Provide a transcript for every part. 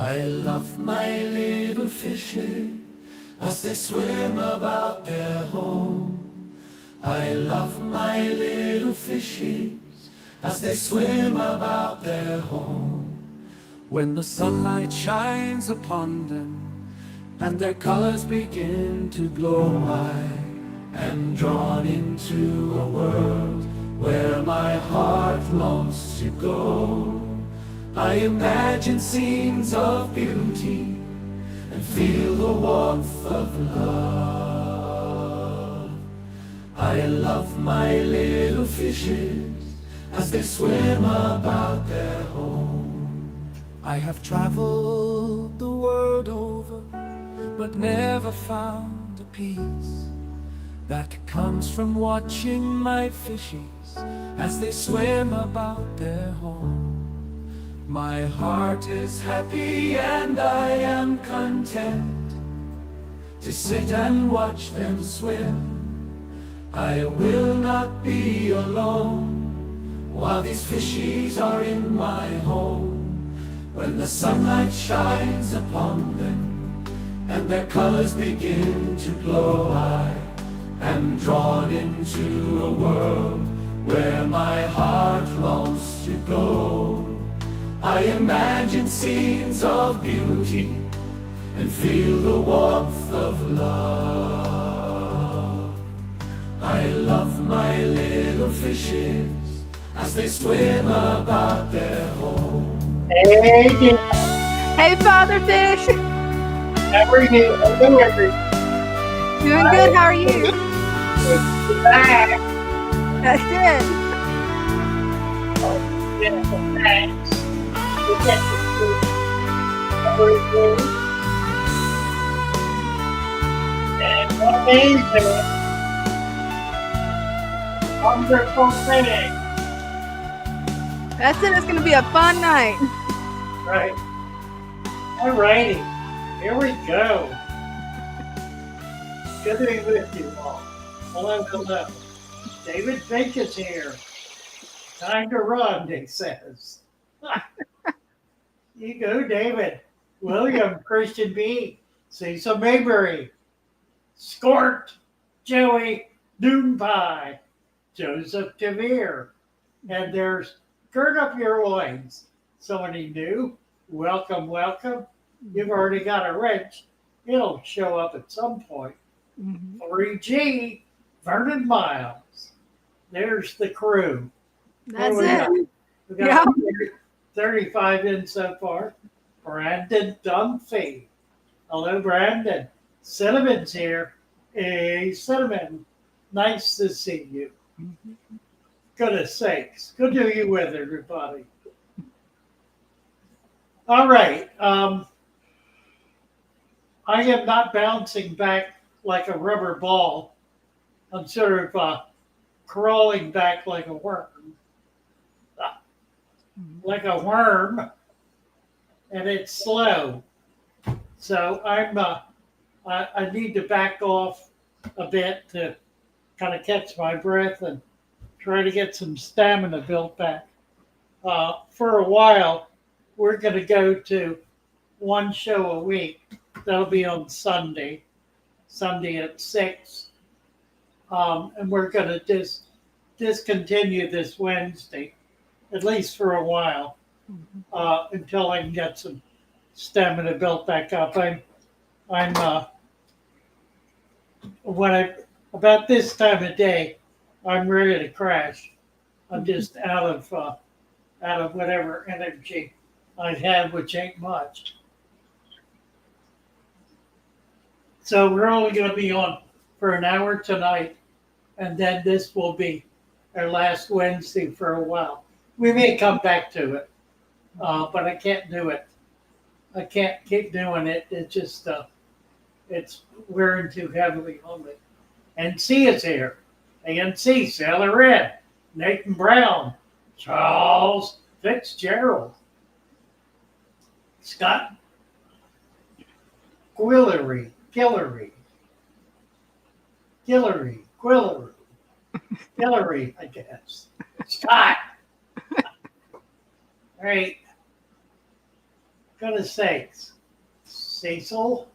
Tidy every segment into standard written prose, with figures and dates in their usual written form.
I love my little fishes as they swim about their home. I love my little fishes as they swim about their home. When the sunlight shines upon them and their colors begin to glow, I am drawn into a world where my heart longs to go. I imagine scenes of beauty and feel the warmth of love. I love my little fishes as they swim about their home. I have traveled the world over, but never found a peace that comes from watching my fishes as they swim about their home. My heart is happy and I am content to sit and watch them swim. I will not be alone while these fishies are in my home. When the sunlight shines upon them and their colors begin to glow, I am drawn into a world where my heart longs to go. I imagine scenes of beauty and feel the warmth of love. I love my little fishes as they swim about their home. Hey, Dina. Hey, Father Fish. How are you? Hello, everyone. Doing good. How are you? It's back. That's good. Oh, beautiful. Thanks. We get to see everything. And amazing, wonderful thing. That's it. It's going to be a fun night. Right. All righty. Here we go. Good to be with you all. Hello, hello. David Fink is here. Time to run, he says. You go, David. William, Christian B. Cecil Maybury. Scort, Joey, Dune Pie, Joseph DeVere. And there's Gird Up Your Loins. Somebody new. Welcome, welcome. You've already got a wrench. It'll show up at some point. 3G, Vernon Miles. There's the crew. That's it. We got 35 in so far. Brandon Dunphy. Hello, Brandon. Cinnamon's here. Hey, Cinnamon. Nice to see you. Goodness sakes. Good to be with everybody. All right. I am not bouncing back like a rubber ball. I'm sort of crawling back like a worm. Like a worm. And it's slow. So I need to back off a bit to kind of catch my breath and try to get some stamina built back. For a while, we're going to go to one show a week. That'll be on Sunday at 6. And we're going to discontinue this Wednesday, at least for a while, until I can get some stamina built back up. About this time of day, I'm ready to crash. I'm just out of whatever energy I have, which ain't much. So we're only going to be on for an hour tonight, and then this will be our last Wednesday for a while. We may come back to it, but I can't do it. I can't keep doing it. It's just it's wearing too heavily on me. NC is here. ANC, Sailor Red, Nathan Brown, Charles Fitzgerald, Scott Quillery, I guess. Scott. All right. Gotta say, Cecil.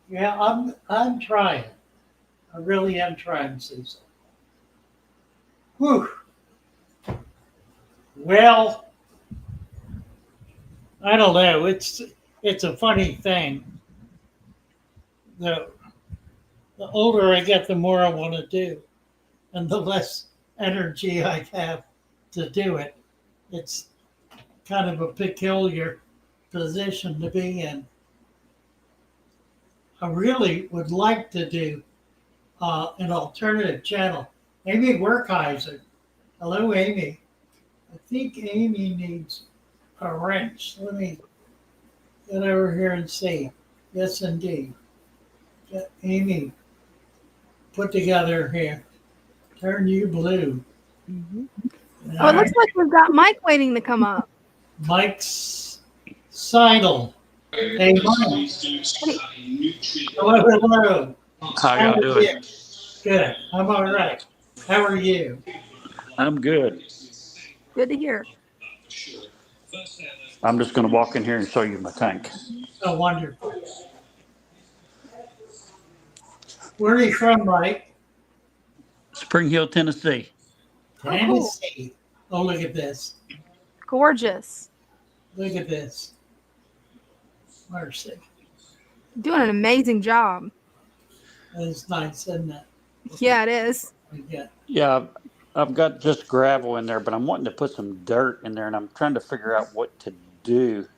Yeah, I'm trying. I really am trying, Cecil. Whew. Well, I don't know. It's a funny thing. The the older I get, the more I want to do, and the less energy I have to do it. It's kind of a peculiar position to be in. I really would like to do an alternative channel. Amy Werkheiser. Hello, Amy. I think Amy needs a wrench. Let me get over here and see. Yes, indeed. Get Amy put together here. Turn you blue. Mm-hmm. All Oh, it looks right. like we've got Mike waiting to come up. Mike's Seidel. Hey, Mike. Hey, Hello, hello. How How y'all are doing? you? Good. I'm all right. How are you? I'm good. good to hear. I'm just going to walk in here and show you my tank. Oh, wonderful. Where are you from, Mike? Spring Hill, Tennessee. Oh, cool. Tennessee. Oh, look at this. Gorgeous. Look at this. Mercy. Doing an amazing job. That's nice, isn't it? Yeah, it is. Yeah. Yeah, I've got just gravel in there, but I'm wanting to put some dirt in there, and I'm trying to figure out what to do.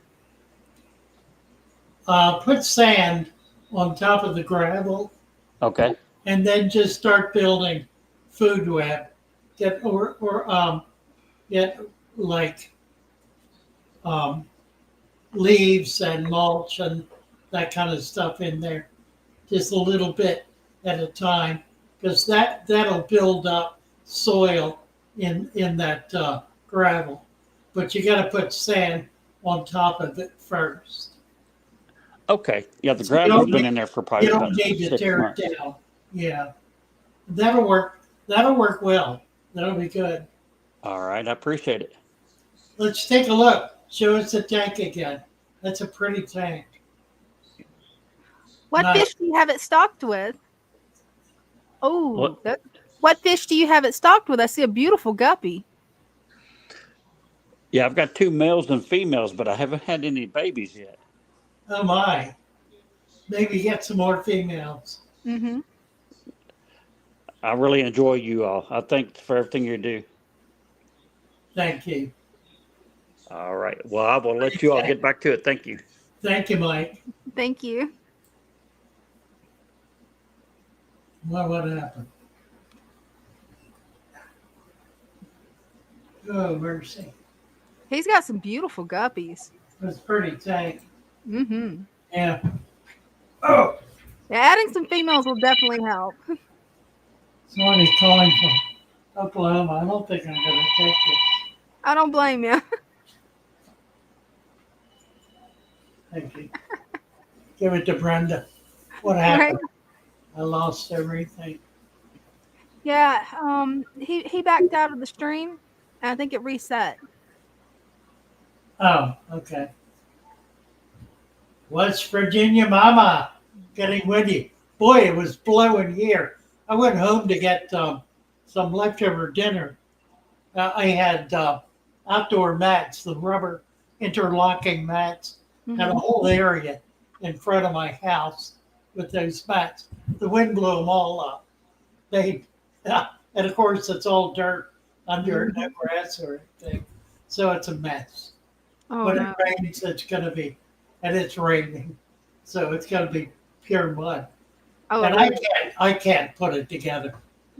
Put sand on top of the gravel, Okay. and then just start building food web. Get like um, leaves and mulch and that kind of stuff in there, just a little bit at a time, because that'll build up soil in that gravel. But you got to put sand on top of it first. Okay. Yeah, the So you gravel's don't been need, in there for you probably don't about need to 6 tear months. it down. Yeah, that'll work. That'll work well. That'll be good. All right. I appreciate it. Let's take a look. Show us the tank again. That's a pretty tank. What Nice. fish do you have it stocked with? Oh, What? what fish do you have it stocked with? I see a beautiful guppy. Yeah, I've got 2 males and females, but I haven't had any babies yet. Oh my. Maybe get some more females. Mm-hmm. I really enjoy you all. I thank for everything you do. Thank you. All right. Well, I will let you all get back to it. Thank you. Thank you, Mike. Thank you. Well, what happened? Oh, mercy. He's got some beautiful guppies. That's pretty tank. Mm-hmm. Yeah. Oh, Yeah, adding some females will definitely help. somebody's calling from Oklahoma. I don't think I'm going to take it. I don't blame you. Thank you. Give it to Brenda. What Right? happened? I lost everything. Yeah. He backed out of the stream, and I think it reset. Oh, okay. West Virginia Mama getting with you. Boy, it was blowing here. I went home to get some leftover dinner. I had outdoor mats, the rubber interlocking mats, had a Mm-hmm. whole area in front of my house with those mats. The wind blew them all up. They, and of course, it's all dirt under it, no grass or anything. So it's a mess. Oh When no. it rains, it's going to be, and it's raining, so it's going to be pure mud. Oh, And it is. I can't put it together.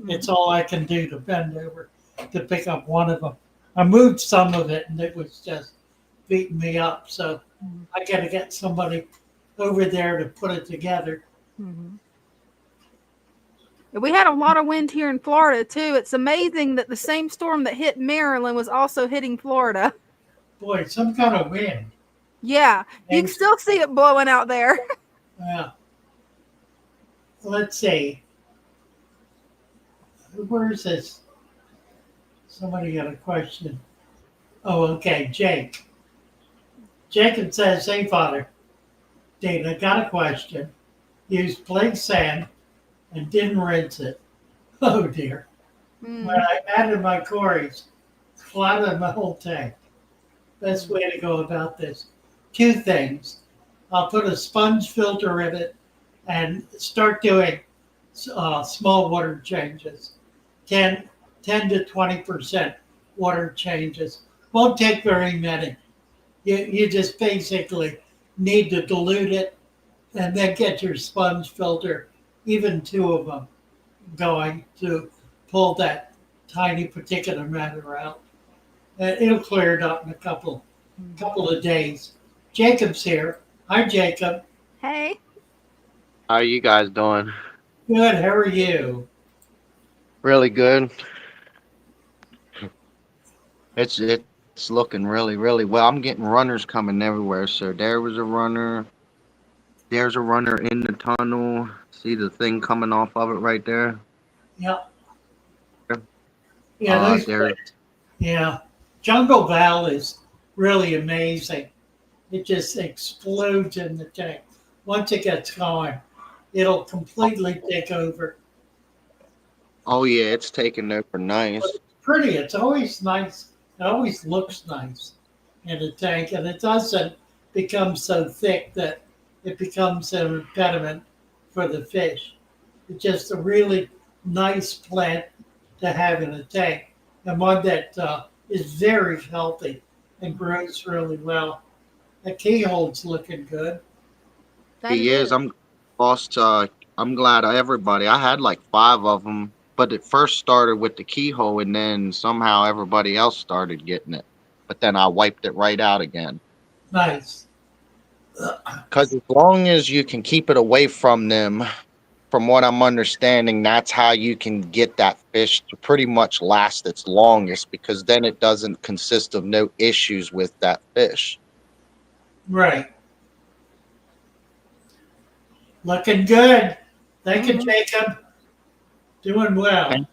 It's all I can do to bend over to pick up one of them. I moved some of it, and it was just beating me up. So I got to get somebody over there to put it together. Mm-hmm. We had a lot of wind here in Florida too. It's amazing that the same storm that hit Maryland was also hitting Florida. Boy, some kind of wind. Yeah, you can still see it blowing out there. Yeah. Let's see. Where is this? Somebody got a question. Oh, okay, Jake. Jacob says, hey, Father, Dina, got a question. Used plain sand and didn't rinse it. Oh, dear. When Mm. I added my quarries, flooded my whole tank. Best way to go about this. Two things. I'll put a sponge filter in it and start doing small water changes. 10, 10 to 20% water changes. Won't take very many. You just basically need to dilute it and then get your sponge filter, even two of them, going to pull that tiny particulate matter out. It'll clear it up in a couple of days. Jacob's here. Hi, Jacob. Hey. How are you guys doing? Good. How are you? Really good. It's looking really well. I'm getting runners coming everywhere. So there was a runner. There's a runner in the tunnel. See the thing coming off of it right there? Yeah. Yeah. Those. There. Yeah. Jungle Val is really amazing. It just explodes in the tank. Once it gets going, it'll completely take over. Oh yeah, it's taking over But nice. it's pretty. It's always nice. It always looks nice in a tank, and it doesn't become so thick that it becomes an impediment for the fish. It's just a really nice plant to have in a tank, and one that is very healthy and grows really well. The keyhole's looking good. That it He is. is. I'm lost. I'm glad everybody. I had like 5 of them, but it first started with the keyhole, and then somehow everybody else started getting it. But then I wiped it right out again. Nice. Because as long as you can keep it away from them, from what I'm understanding, that's how you can get that fish to pretty much last its longest, because then it doesn't consist of no issues with that fish. Right. Looking good. Thank you, Mhm. Jacob. Doing well. And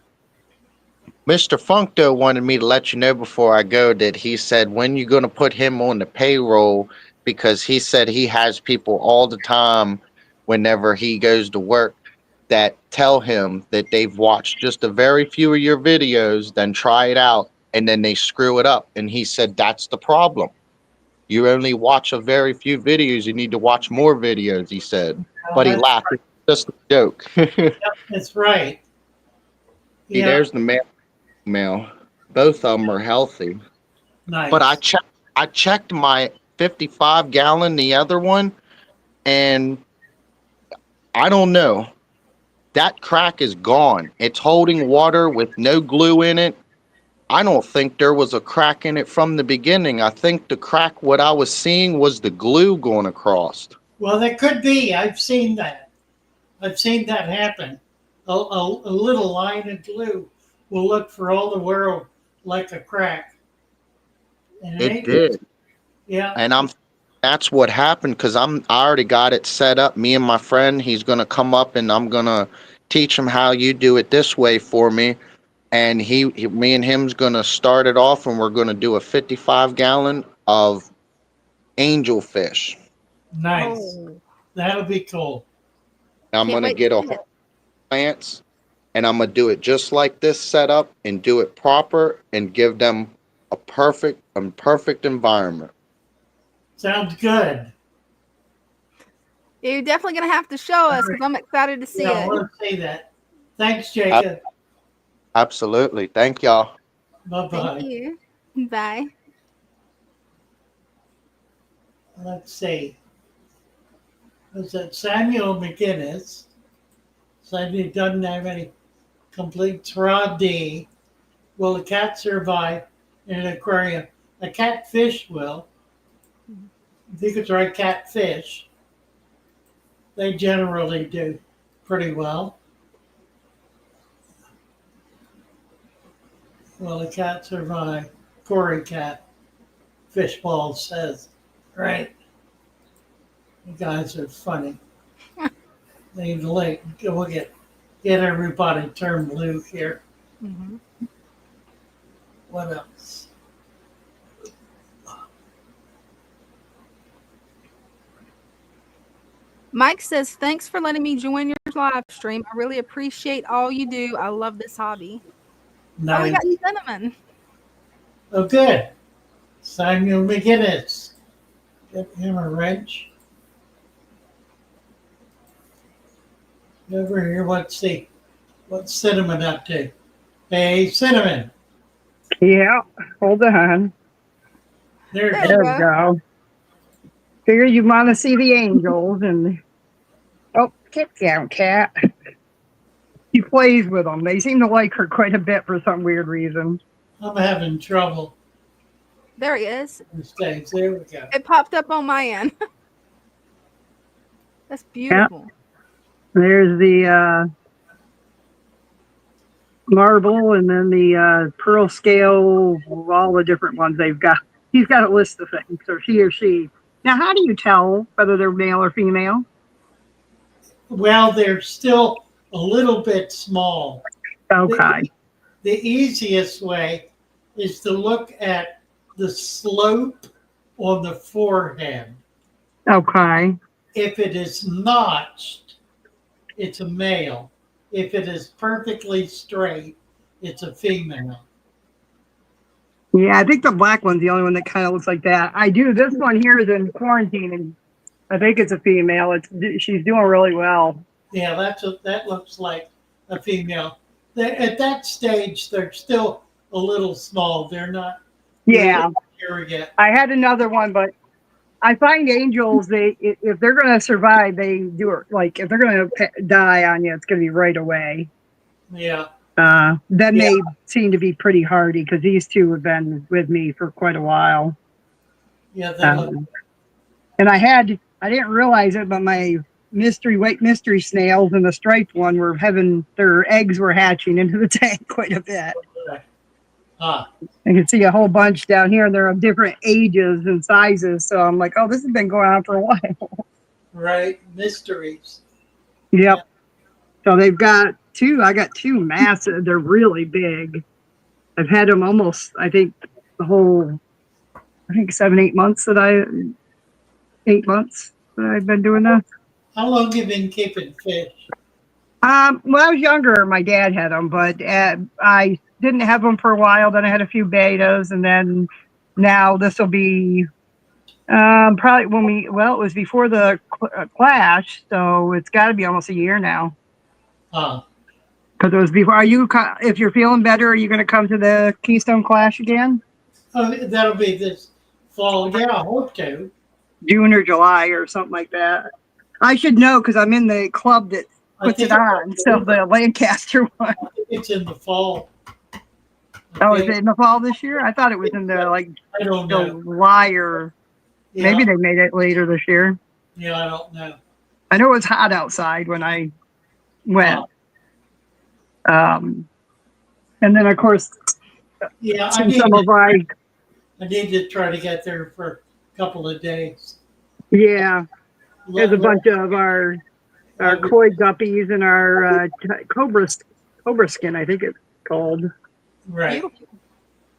Mr. Funk, though, wanted me to let you know before I go that he said when you're going to put him on the payroll, because he said he has people all the time whenever he goes to work that tell him that they've watched just a very few of your videos, then try it out, and then they screw it up. And he said that's the problem. You only watch a very few videos. You need to watch more videos, he said. Well, But he that's laughed. It's just a joke. See, that's right. Yeah, there's the male. Both of them are healthy. But nice. I checked my 55-gallon, the other one, and I don't know. That crack is gone. It's holding water with no glue in it. I don't think there was a crack in it from the beginning. I think the crack, what I was seeing, was the glue going across. Well, there could be. I've seen that. I've seen that happen. A little line of glue will look for all the world like a crack. And it It ain't. did. Yeah, And that's what happened, because I already got it set up. Me and my friend, he's gonna come up and I'm gonna teach him how you do it this way for me. And me and him's gonna start it off, and we're gonna do a 55-gallon of angelfish. nice. Oh, That'll be cool. I'm can't gonna wait to get a see it. whole plants, and I'm gonna do it just like this setup and do it proper and give them a perfect environment. Sounds good. You're definitely gonna have to show All us right. because I'm excited to see Yeah, I it. want to say that. Thanks, Ab- Jacob. Absolutely. Thank y'all. Bye Thank bye. you. Bye. Let's see. Was it Samuel McGinnis? Said he doesn't have any complete D. Will a cat survive in an aquarium? A catfish will. If you could try catfish, they generally do pretty well. Will a cat survive? Corey Cat, Fishball says. Right. You guys are funny. Leave the link. We'll get everybody turned blue here. Mhm. What else? Mike says, thanks for letting me join your live stream. I really appreciate all you do. I love this hobby. Oh, we Nice. got cinnamon. Oh, good. Samuel McGinnis. Get him a wrench. Over here, let's see. What's Cinnamon up to? Hey, Cinnamon. Yeah, hold on. There There she There you we go. go. Figure you want to see the angels and get down, cat. She plays with them. They seem to like her quite a bit for some weird reason. I'm having trouble There he is. these days. There we go. It popped up on my end. That's beautiful. There's the marble and then the pearl scale, all the different ones they've got. He's got a list of things, or he or she. Now, how do you tell whether they're male or female? Well, they're still a little bit small. Okay. The easiest way is to look at the slope on the forehead. Okay. If it is notched, it's a male. If it is perfectly straight, it's a female. Yeah, I think the black one's the only one that kind of looks like that. I do. This one here is in quarantine, and I think it's a female. She's doing really well. Yeah, that looks like a female. At that stage, they're still a little small. They're not Yeah, here yet. I had another one, but I find angels, if they're going to survive, they do it like if they're going to die on you, it's going to be right away. Yeah. Then they seem to be pretty hardy because these two have been with me for quite a while. Yeah, they look. And I didn't realize it, but my white mystery snails and the striped one were their eggs were hatching into the tank quite a bit. Ah, I can see a whole bunch down here, and they're of different ages and sizes. So I'm like, oh, this has been going on for a while. right. Mysteries. Yep. So they've got two. I got two massive. They're really big. I've had them almost, I think, 7, 8 months 8 months that I've been doing this. How long have you been keeping fish? When I was younger, my dad had them, but I didn't have them for a while. Then I had a few betas, and then now this will be probably it was before the clash, so it's got to be almost a year now. Because it was before. If you're feeling better, are you going to come to the Keystone Clash again? Oh, that'll be this fall. Yeah, I hope to. June or July or something like that. I should know because I'm in the club that puts it on. So the Lancaster one. I think it's in the fall. Oh, is it in the fall this year? I thought it was in the I don't know. July or maybe they made it later this year. Yeah, I don't know. I know it was hot outside when I went. And then of course, yeah, I need to try to get there for a couple of days. Yeah, there's a bunch of our koi guppies and our cobra skin, I think it's called. Right.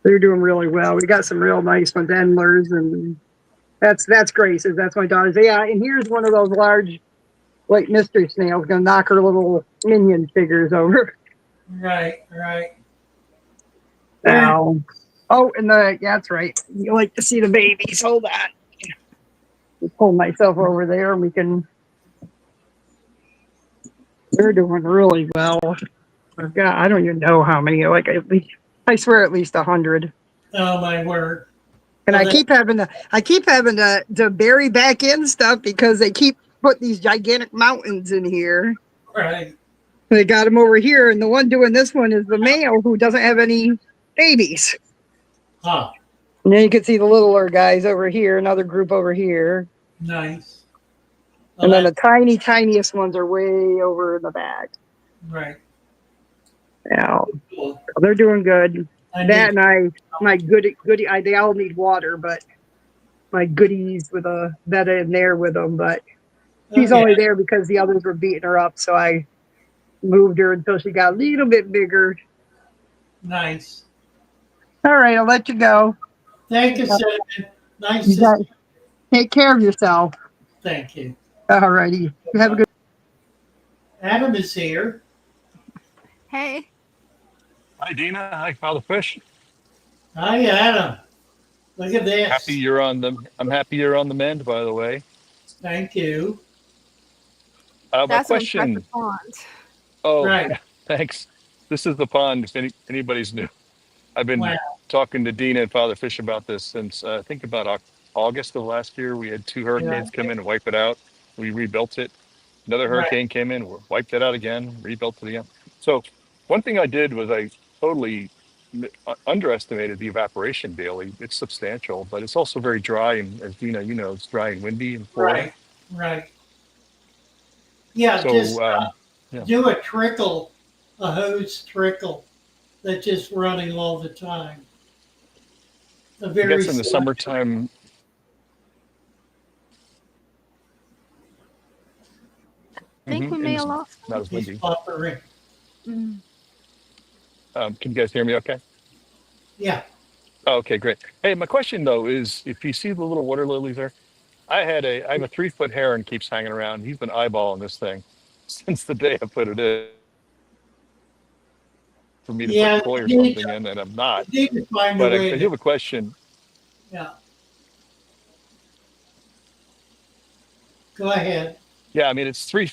They're doing really well. We got some real nice ones, endlers, and that's Grace's. That's my daughter's. Yeah, and here's one of those large white mystery snails gonna knock her little minion figures over. Right. Now, and that's right. You like to see the babies. Hold on. I'll pull myself over there and we can. They're doing really well. I don't even know how many. I swear at least 100. Oh my word! And I keep having to bury back in stuff because they keep putting these gigantic mountains in here. Right. They got them over here, and the one doing this one is the male who doesn't have any babies. And then you can see the littler guys over here, another group over here. Nice. And then the tiniest ones are way over in the back. Right. Now, they're doing good. My goodie, they all need water, but my goodies with a Veta in there with them, but she's only there because the others were beating her up, so I moved her until she got a little bit bigger. Nice. All right, I'll let you go. Thank you, Cinnamon. Nice. Take care of yourself. Thank you. All righty. You have a good. Adam is here. Hey, Hi, Dina. Hi, Father Fish. Hi, Adam. Look at Happy this. you're on the. I'm happy you're on the mend. By the way, Thank you. my that's an impressive question. pond. Oh, Right. thanks. This is the pond. If anybody's new, I've Wow. been talking to Dina and Father Fish about this since I think about August of last year. We had two Yeah. hurricanes come in and wipe it out. We rebuilt it. Another Right. hurricane came in, wiped it out again, rebuilt it again. So one thing I did was I totally underestimated the evaporation daily. It's substantial, but it's also very dry. And as Dina, you know, it's dry and windy in Florida. Right. Right. Yeah. So Just yeah, do a trickle, a hose trickle that's just running all the time. A I very guess in the slow, summertime, Think we may have it's lost not as he's windy. buffering. him. Can you guys hear me okay? Yeah. Oh, okay, great. Hey, my question though is if you see the little water lilies there, I have a 3 foot heron keeps hanging around. He's been eyeballing this thing since the day I put it in for me to put Yeah. koi or You need something to, in, and I'm not. you need to find a But way I do to, have a question. yeah. Go ahead. Yeah, I mean it's 3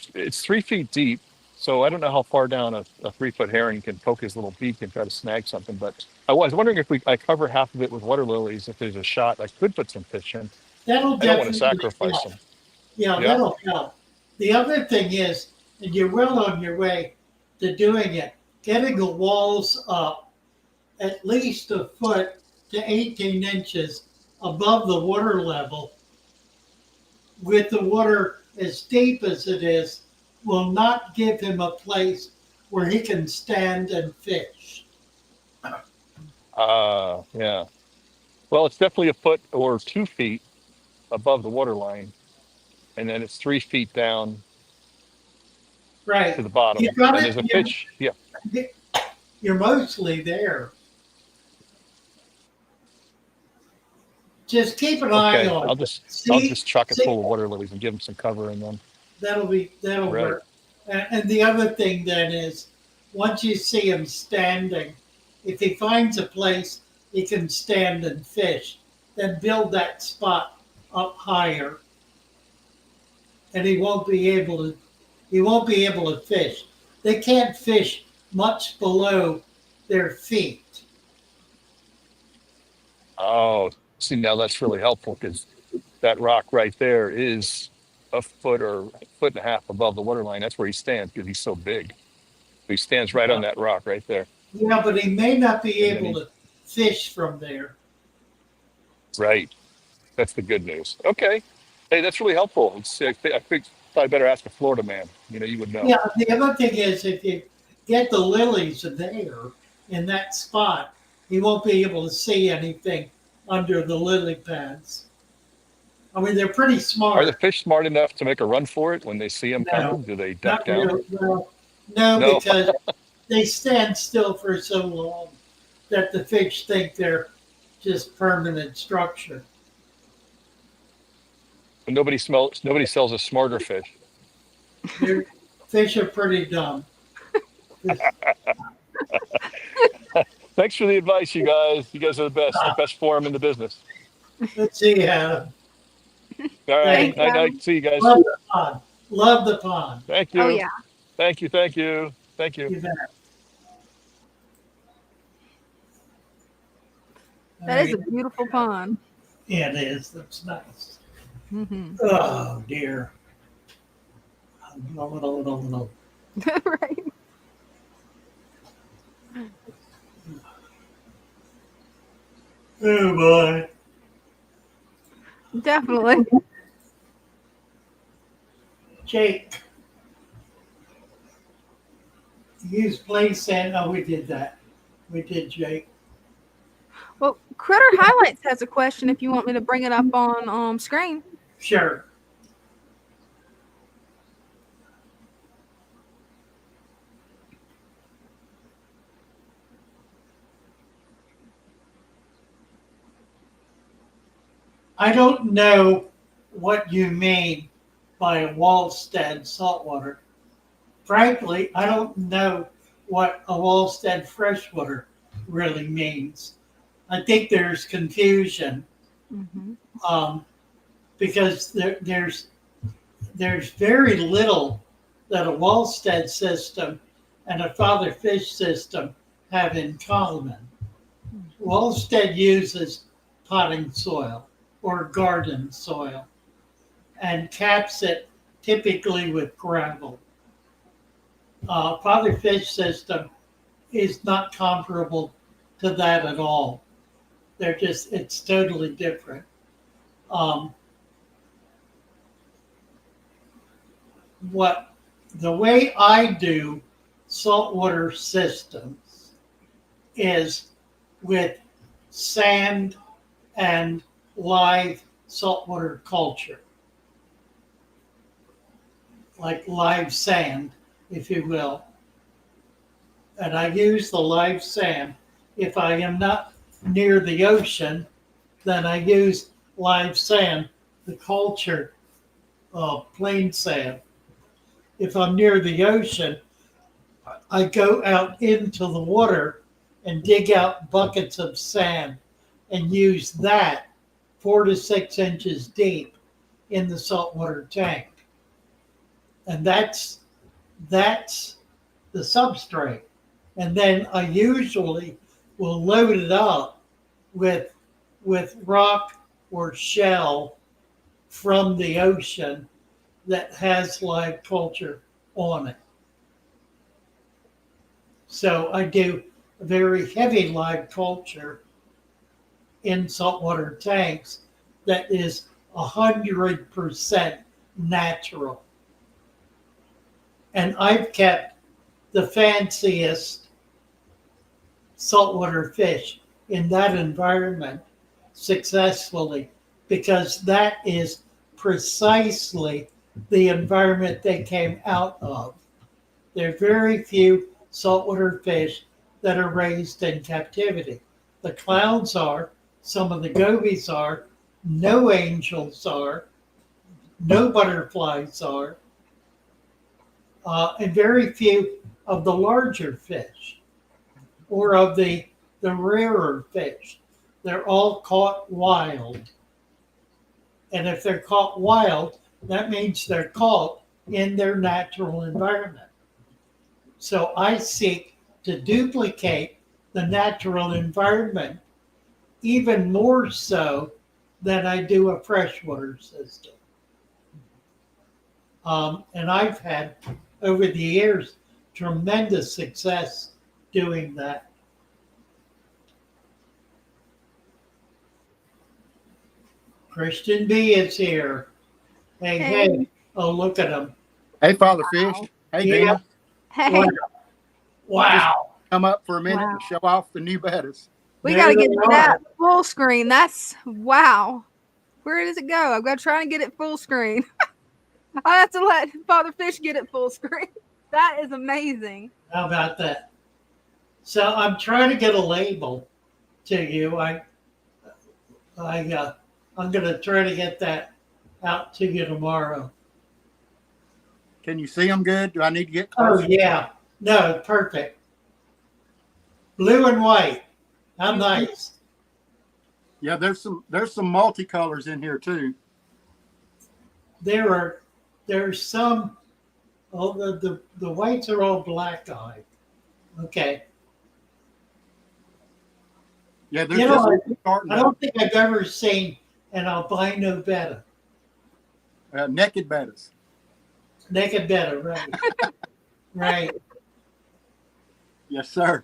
feet deep, so I don't know how far down a 3 foot heron can poke his little beak and try to snag something. But I was wondering if I cover half of it with water lilies, if there's a shot I could put some fish in. That'll I don't want to definitely sacrifice help. them. Yeah, Yeah. that'll help. The other thing is, and you're well on your way to doing it, getting the walls up at least a foot to 18 inches above the water level, with the water as deep as it is, will not give him a place where he can stand and fish. Yeah. Well, it's definitely a foot or 2 feet above the water line, and then it's 3 feet down to Right. the You bottom. got And it. there's a fish. Yeah. You're mostly there. Just keep an eye Okay. on it. I'll See, just chuck it see, full of water lilies and give them some cover, and then that'll right. work. And the other thing then is, once you see him standing, if he finds a place he can stand and fish, then build that spot up higher, and he won't be able to fish. They can't fish much below their feet. Oh, see, now that's really helpful because that rock right there is a foot or a foot and a half above the water line. That's where he stands because he's so big. He stands right on that rock right there. Yeah, but he may not be And then able to fish from there. right. That's the good news. Okay. Hey, that's really helpful. I think I better ask a Florida man. You know, you would know. Yeah, the other thing is if you get the lilies there in that spot, he won't be able to see anything under the lily pads. I mean, they're pretty Are the smart. fish smart enough to make a run for it when they see him No, coming? Do they duck not down? really. Well, no, No. because they stand still for so long that the fish think they're just permanent structure. Nobody sells a smarter fish. Their fish are pretty dumb. Thanks for the advice, you guys. You guys are the best. Best forum in the business. Let's see how. All right. Thank Thanks, you. I Adam. see you guys. Love the pond. Love the pond. Thank Oh you. yeah, Thank you. Thank you. Thank you. You bet. All that is right. a beautiful pond. Yeah, it is. That's nice. Hmm. Oh dear. No, no, no, no. Right. Oh boy. Definitely. Jake. Use place and oh we did that. We did Jake. Well, Critter Highlights has a question if you want me to bring it up on screen. Sure. I don't know what you mean by a Wallstead saltwater. Frankly, I don't know what a Wallstead freshwater really means. I think there's confusion Hmm. because there's very little that a Wallstead system and a Father Fish system have in common. Wallstead uses potting soil or garden soil and caps it typically with gravel. Father Fish system is not comparable to that at all. It's totally different. Um, what the way I do saltwater systems is with sand and live saltwater culture, like live sand, if you will. And I use the live sand. If I am not near the ocean, then I use live sand, the culture plain sand. If I'm near the ocean, I go out into the water and dig out buckets of sand and use that 4 to 6 inches deep in the saltwater tank. And that's the substrate. And then I usually will load it up with rock or shell from the ocean that has live culture on it. So I do a very heavy live culture in saltwater tanks that is 100% natural. And I've kept the fanciest saltwater fish in that environment successfully because that is precisely the environment they came out of. There are very few saltwater fish that are raised in captivity. The clowns are, some of the gobies are, no angels are, no butterflies are, and very few of the larger fish or of the rarer fish. They're all caught wild. And if they're caught wild, that means they're caught in their natural environment. So I seek to duplicate the natural environment even more so than I do a freshwater system. And I've had, over the years, tremendous success doing that. Christian B is here. Hey, hey. Oh, look at him. Hey, Father Fish. Hey, Yeah. Dina. Hey, Wow. Come up for a minute Wow. and show off the new bettas. we got to There get they that are. full screen. That's wow. Where does it go? I've got to try and get it full screen. I have to let Father Fish get it full screen. That is amazing. How about that? So I'm trying to get a label to you. I'm going to try to get that out to you tomorrow. Can you see them good? Do I need to get Oh closer? yeah, no, perfect. Blue and white. How nice. Yeah, there's some multicolors in here too. There's some. Oh, the whites are all black eyed. Okay. Yeah, there's You know, just starting I don't think I've ever seen an albino betta. naked bettas. Naked betta, right? Right. Yes, sir.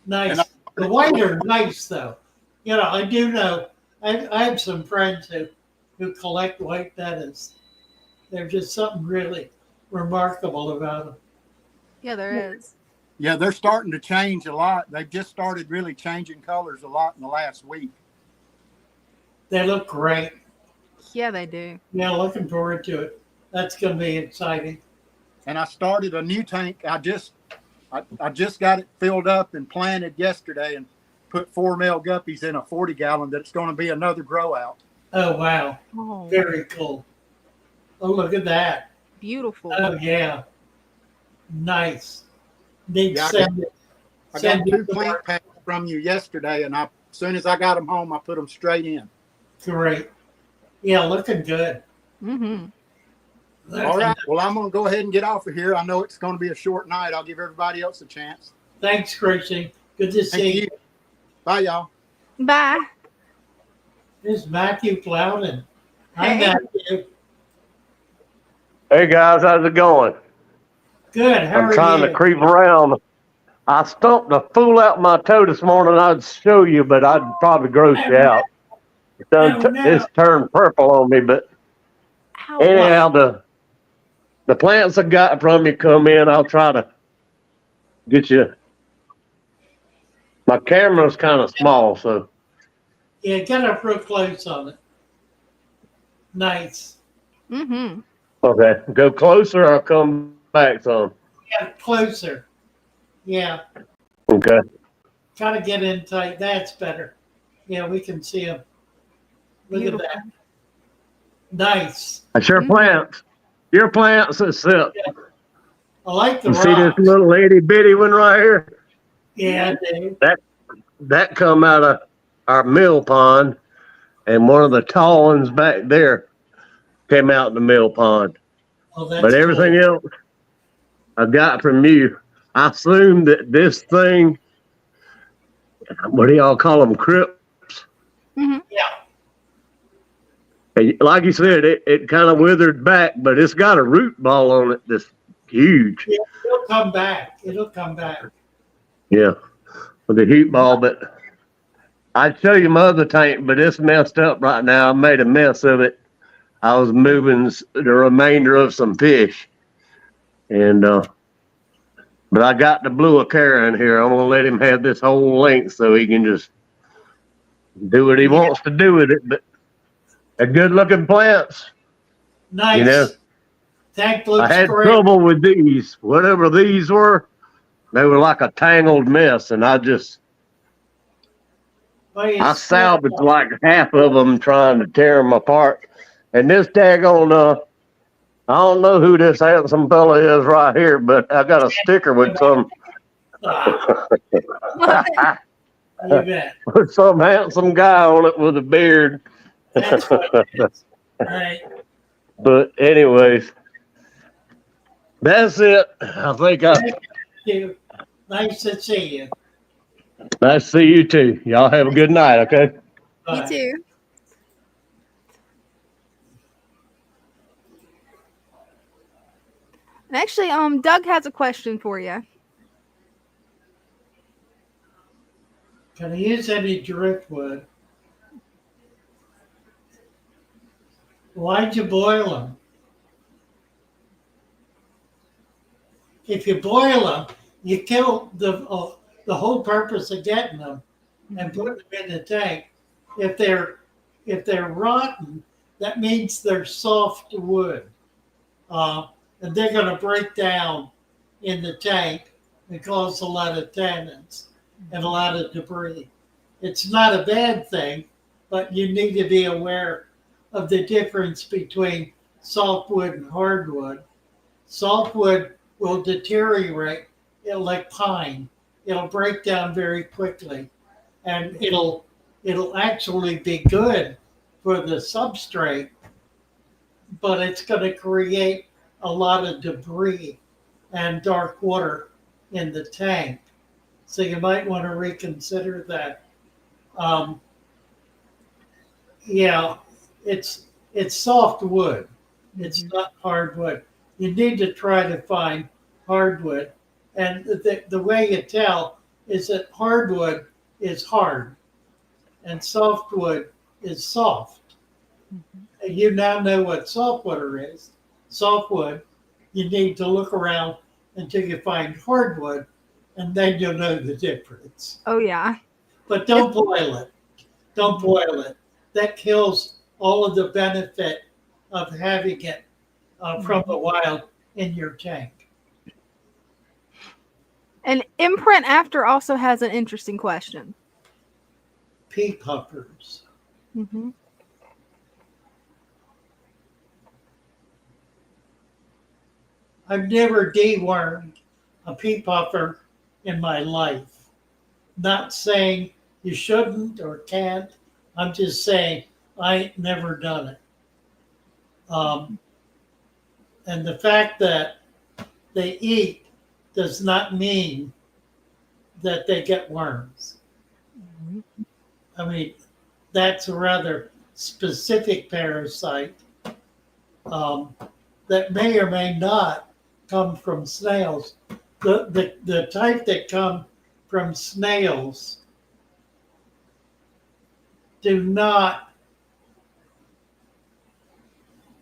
Nice. The white are nice though. You know, I do know. I have some friends who collect white bettas. They're just something really remarkable about them. Yeah, there is. Yeah, they're starting to change a lot. They've just started really changing colors a lot in the last week. They look great. Yeah, they do. Yeah, looking forward to it. That's going to be exciting. And I started a new tank. I just got it filled up and planted yesterday and put 4 male guppies in a 40 gallon. That's going to be another grow out. Oh, wow. Oh, Very cool. Oh, look at that. Beautiful. Oh, yeah. Nice. Need to Yeah, send it. I got Send it two to plant her. packs from you yesterday, and as soon as I got them home, I put them straight in. Great. Yeah, looking good. Mm-hmm. All Looking, right. Well, I'm going to go ahead and get off of here. I know it's going to be a short night. I'll give everybody else a chance. thanks, Chrissy. Good to Thank see you. you. Bye, y'all. Bye. This is Matthew Plowden. Hi, Hey. Matthew. Hey guys, how's it going? Good. How I'm are trying to you? creep around. I stumped a fool out my toe this morning. I'd show you, but I'd probably gross Oh, you no. out. Oh, no. It's turned purple on me, but Ow. anyhow, the plants I got from you come in. I'll try to get you. My camera's kind of small, so Yeah, get up real close on it. Nice. Mm-hmm. okay. Go closer. Or I'll come back some. Yeah, closer. Yeah, Okay. kind of get in tight. That's better. Yeah, we can see them. Look Beautiful. at that. Nice. That's your Mhm. plants. Your plants that sit. I like the You see this rocks. little itty bitty one right here? Yeah, Dave. That come out of our mill pond, and one of the tall ones back there came out in the mill pond. Oh, But that's everything cool. else I got from you. I assume that this thing, what do y'all call them, crypts? Mm-hmm. Yeah, Like you said, it kind of withered back, but it's got a root ball on it that's huge. yeah, it'll come back. It'll come back. Yeah, with a heat ball. But I'd show you my other tank, but it's messed up right now. I made a mess of it. I was moving the remainder of some fish. And but I got the blue Acara in here. I'm gonna let him have this whole length so he can just do what he Yeah, wants to do with it. But they're good looking plants, you know. nice. Tank I looks had great. trouble with these, whatever these were. They were like a tangled mess, and I Oh, you I still, salvaged like half of them trying to tear them apart. And this daggone I don't know who this handsome fella is right here, but I got a sticker with some ah, you bet. with some handsome guy on it with a beard. That's what it is. All right. But anyways, that's it. I think Thank you. Nice to see you. nice to see you too. Y'all have a good night, okay? You Bye. too. And actually, Doug has a question for you. Can I use any driftwood? Why'd you boil them? If you boil them, you kill the whole purpose of getting them and putting them in the tank. If they're rotten, that means they're soft wood, and they're going to break down in the tank and cause a lot of tannins and a lot of debris. It's not a bad thing, but you need to be aware of the difference between softwood and hardwood. Softwood will deteriorate like pine. It'll break down very quickly, and it'll actually be good for the substrate, but it's going to create a lot of debris and dark water in the tank. So you might want to reconsider that. Um, yeah, it's soft wood. It's not hardwood. You need to try to find hardwood, and the way you tell is that hardwood is hard, and softwood is soft. You now know what softwood is. Softwood, you need to look around until you find hardwood, and then you'll know the difference. Oh yeah. But don't boil it. Don't boil it. That kills all of the benefit of having it from the wild in your tank. And Imprint After also has an interesting question. Pea puffers. Mm-hmm. I've never dewormed a pea puffer in my life. Not saying you shouldn't or can't. I'm just saying I ain't never done it. And the fact that they eat does not mean that they get worms. I mean, that's a rather specific parasite that may or may not come from snails. The type that come from snails do not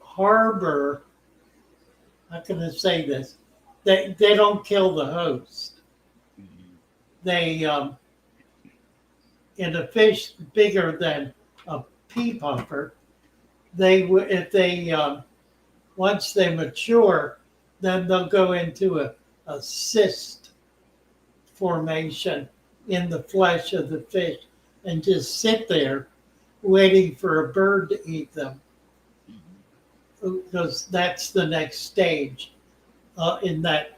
harbor, how can I say this? They don't kill the host. They, in a fish bigger than a pea puffer, if they once they mature, then they'll go into a cyst formation in the flesh of the fish and just sit there waiting for a bird to eat them. Because that's the next stage in that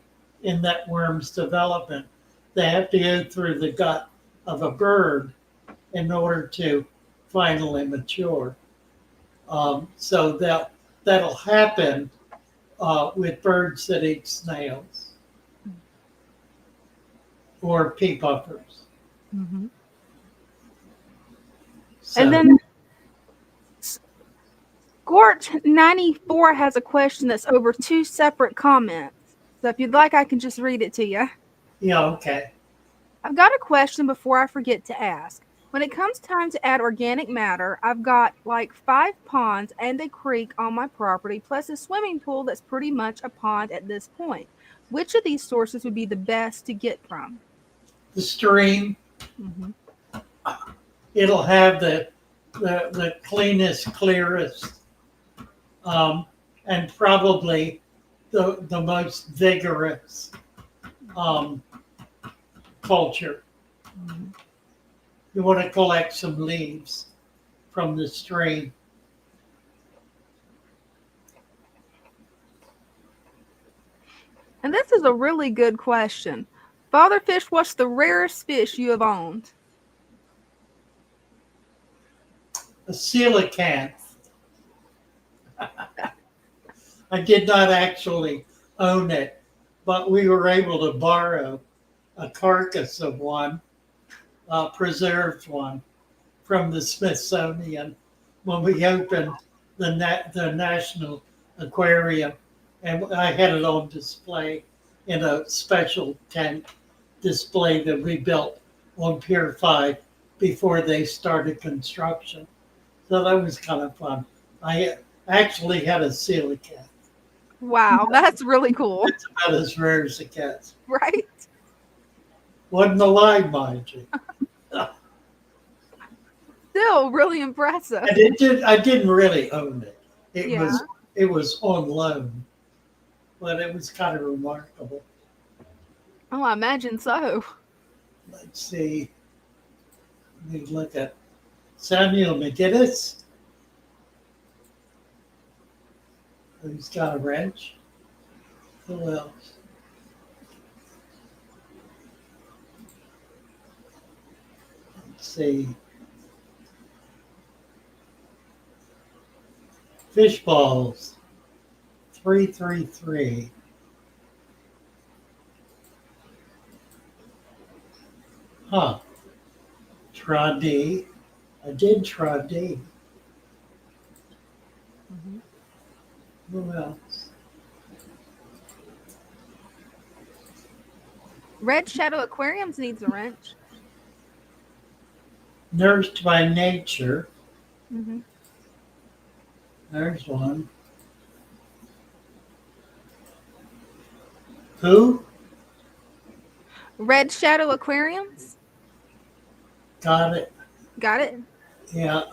worm's development. They have to go through the gut of a bird in order to finally mature. So that'll happen with birds that eat snails or pea puffers. Mm-hmm. So, And then Gort94 has a question that's over 2 separate comments. So if you'd like, I can just read it to you. yeah, okay. I've got a question before I forget to ask. When it comes time to add organic matter, I've got like 5 ponds and a creek on my property, plus a swimming pool that's pretty much a pond at this point. Which of these sources would be the best to get from? The stream, Mm-hmm. it'll have the cleanest, clearest, and probably the most vigorous culture. Mm-hmm. You want to collect some leaves from the stream. And this is a really good question. Father Fish, what's the rarest fish you have owned? A coelacanth. I did not actually own it, but we were able to borrow a carcass of one, preserved one, from the Smithsonian when we opened the National Aquarium, and I had it on display in a special tent display that we built on Pier 5 before they started construction. So that was kind of fun. I actually had a coelacanth. Wow, that's really cool. It's about as rare as it gets. Right? Wasn't alive, mind you. Still really impressive. And I didn't really own it. Yeah. It was on loan, but it was kind of remarkable. Oh, I imagine so. Let's see. Let me look at Samuel McGinnis. Who's got a wrench? Who else? Let's see. Fish balls. 333. Huh. Tradi. I did Tradi. Mm-hmm. Who else? Red Shadow Aquariums needs a wrench. Nourished by Nature. Mm-hmm. There's one. Who? Red Shadow Aquariums. Got it. Got it? Yeah.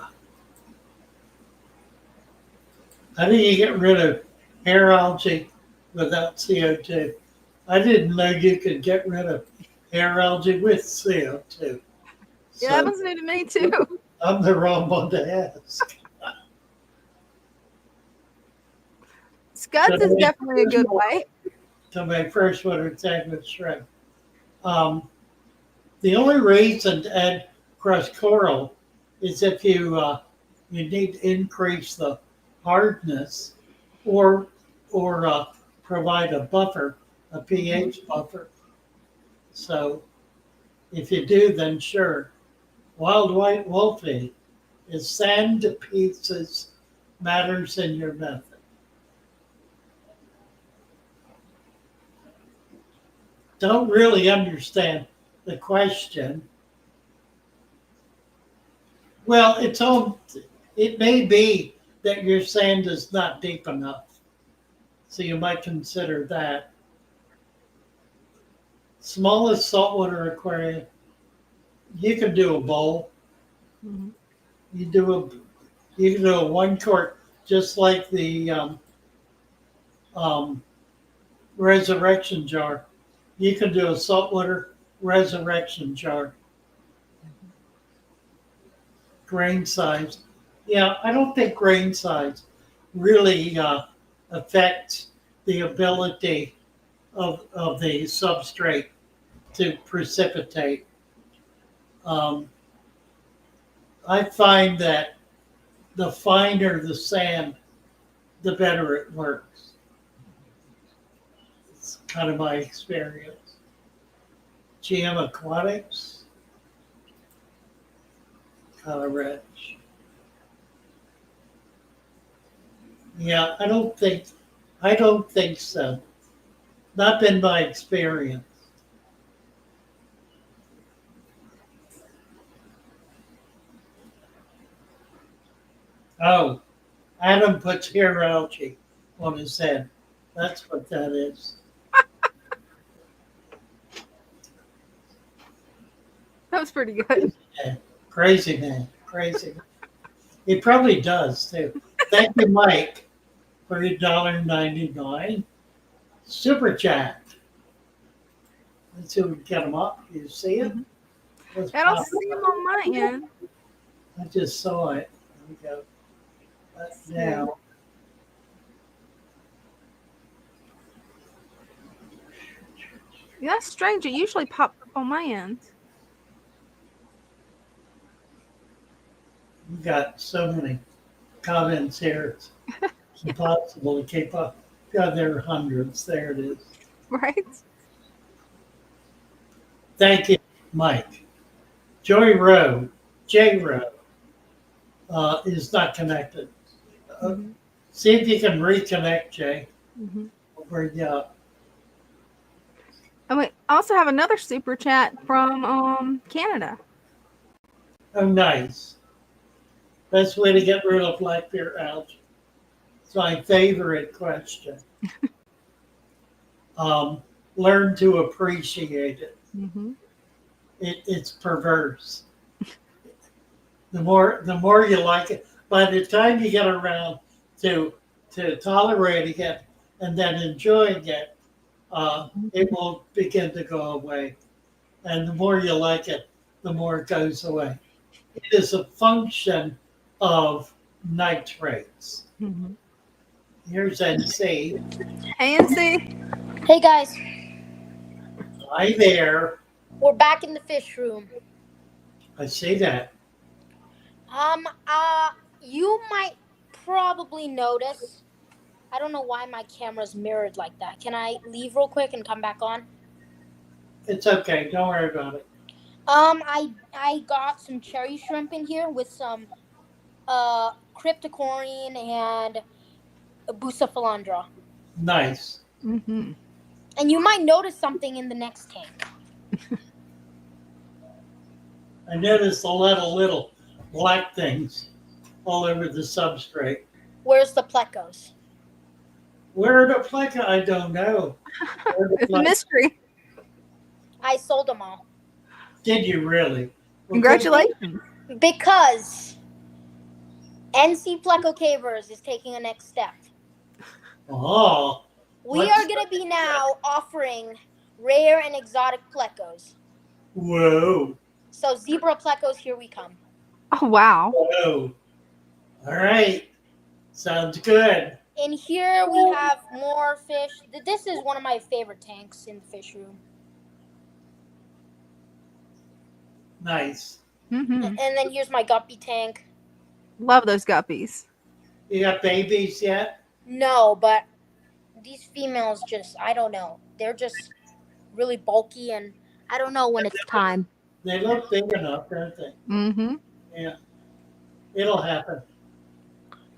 How do you get rid of hair algae without CO2? I didn't know you could get rid of hair algae with CO2. Yeah, that was new to me too. I'm the wrong one to ask. Scuds is definitely a good way. to my freshwater tank with shrimp. The only reason to add crushed coral is if you need to increase the hardness or provide a buffer, a pH buffer. So if you do, then sure. Wild white wolfie is sand to pieces matters in your method. Don't really understand the question. Well, it may be that your sand is not deep enough. So you might consider that. Smallest saltwater aquarium, you can do a bowl. Mhm. You can do a 1 quart, just like the um, resurrection jar. You can do a saltwater resurrection jar. Grain size. Yeah, I don't think grain size really affects the ability of the substrate to precipitate. Um, I find that the finer the sand, the better it works. It's kind of my experience. GM Aquatics, Color Rich. Yeah, I don't think so. Not been my experience. Oh, Adam puts hair algae on his head. That's what that is. That was pretty good. Yeah, crazy man, crazy. He probably does too. Thank you, Mike, for your $1.99 super chat. Let's see if we can get him up. You see it? Let's I don't pop see it him up. on my end. I just saw it. There we go. Now, Yeah, that's strange. It usually pops up on my end. we got so many comments here. It's impossible to keep up. God, there are hundreds. There it is. Right? Thank you, Mike. Joey Rowe, J Rowe, is not connected. Mhm. See if you can reconnect, Jay. Mhm. We'll bring you up. And we also have another super chat from Canada. Oh, nice. Best way to get rid of black bear algae. It's my favorite question. Learn to appreciate it. Mm-hmm. It's perverse. The more you like it, by the time you get around to tolerating it and then enjoying it, it will begin to go away. And the more you like it, the more it goes away. It is a function of nitrates. Mm-hmm. Here's NC. Hey, NC. Hey guys, Hi there. we're back in the fish room. I see that. You might probably notice. I don't know why my camera's mirrored like that. Can I leave real quick and come back on? It's okay. Don't worry about it. I got some cherry shrimp in here with some cryptocorin and bucephalandra. Nice. Mm-hmm. And you might notice something in the next tank. I noticed a lot of little black things all over the substrate. Where's the plecos? Where are the pleca? I don't know. Where are the It's a pleca? mystery. I sold them all. Did you really? Well, Congratulations. Because NC Pleco Cavers is taking a next step. Oh, We What's- are going to be now offering rare and exotic plecos. whoa, So zebra plecos, here we come. Oh, wow. whoa. All right. Sounds good. In here we have more fish. This is one of my favorite tanks in the fish room. Nice. Mm-hmm. And then here's my guppy tank. Love those guppies. You got babies yet? No, but these females just, I don't know. They're just really bulky, and I don't know when it's time. They look big enough, don't they? Mm-hmm. Yeah. It'll happen.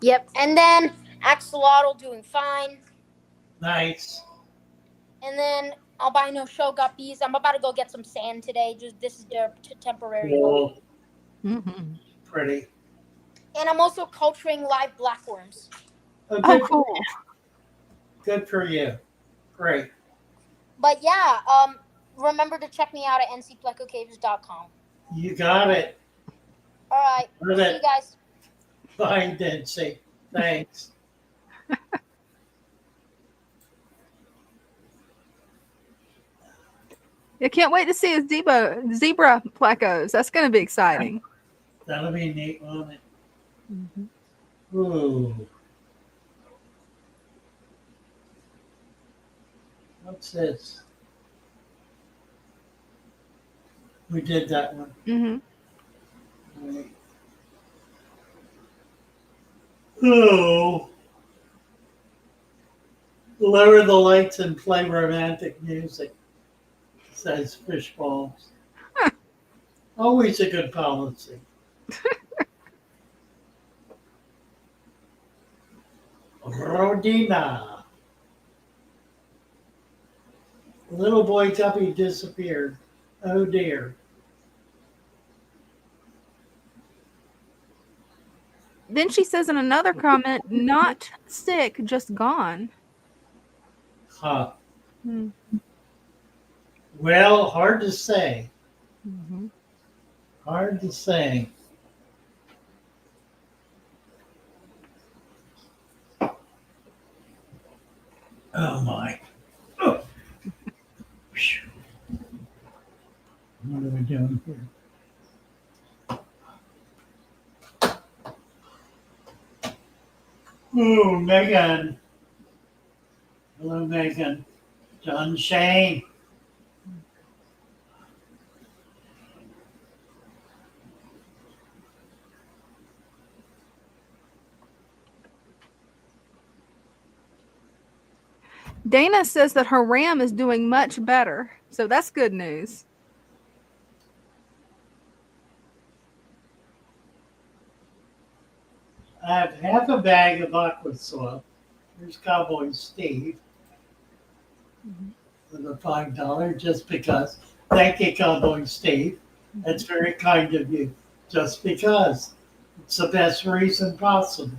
Yep. And then axolotl doing fine. Nice. And then albino show guppies. I'm about to go get some sand today. Just this is their temporary home. Cool. Mm-hmm. Pretty. And I'm also culturing live blackworms. Oh, Oh, good, cool. good for you. Great. But yeah, remember to check me out at ncplecocaves.com. You got it. All right. Love See it. you guys. Bye, Nancy. Thanks. I can't wait to see his zebra plecos. That's going to be exciting. That'll be neat, won't it? Mm-hmm. Ooh. What's this? We did that one. Mm-hmm. Right. Oh. Lower the lights and play romantic music, says Fishballs. Huh. Always a good policy. Rodina. Little boy Tuppy disappeared. Oh dear. Then she says in another comment, not sick, just gone. Huh. Hmm. Well, hard to say. Mm-hmm. Hard to say. Oh my. Oh. What are we doing here? Oh, Megan. Hello, Megan. John Shane. Dana says that her ram is doing much better. So that's good news. I have half a bag of aqua soil. Here's Cowboy Steve with a $5 just because. Thank you, Cowboy Steve. That's very kind of you. Just because. It's the best reason possible.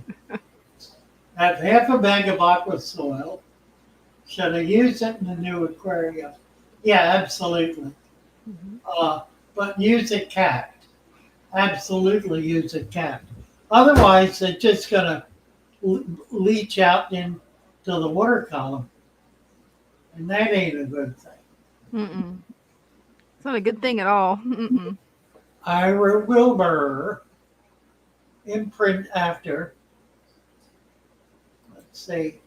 I have half a bag of aqua soil. Should I use it in the new aquarium? Yeah, absolutely. But use it capped. Absolutely use it capped. Otherwise, it's just going to leach out into the water column. And that ain't a good thing. Mm-mm. It's not a good thing at all. Mm-mm. Ira Wilbur, imprint after. Let's see.